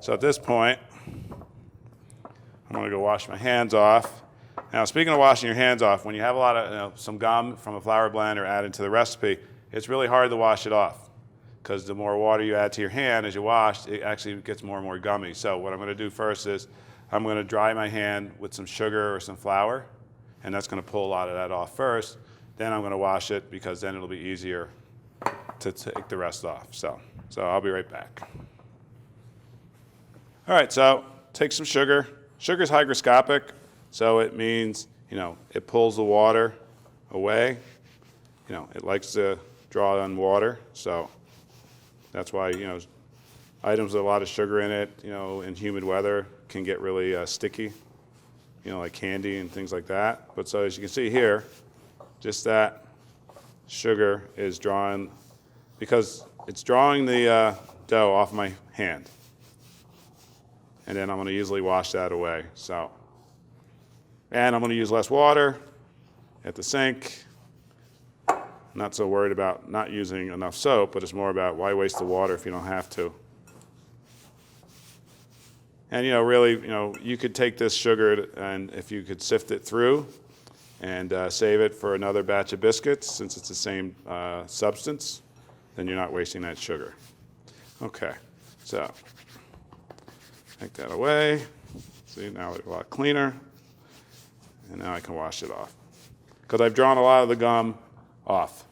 So at this point, I'm going to go wash my hands off. Now, speaking of washing your hands off, when you have a lot of some gum from a flour blender added to the recipe, it's really hard to wash it off because the more water you add to your hand as you wash, it actually gets more and more gummy. So what I'm going to do first is I'm going to dry my hand with some sugar or some flour, and that's going to pull a lot of that off first. Then I'm going to wash it because then it'll be easier to take the rest off. So I'll be right back. All right, so take some sugar. Sugar is hygroscopic, so it means, it pulls the water away. It likes to draw on water, so that's why, items with a lot of sugar in it, in humid weather can get really sticky, like candy and things like that. But so as you can see here, just that sugar is drawing, because it's drawing the dough off my hand. And then I'm going to easily wash that away. And I'm going to use less water at the sink. I'm not so worried about not using enough soap, but it's more about why waste the water if you don't have to. And really, you could take this sugar and if you could sift it through and save it for another batch of biscuits, since it's the same substance, then you're not wasting that sugar. Okay, so take that away. See, now it's a lot cleaner. And now I can wash it off. Because I've drawn a lot of the gum off.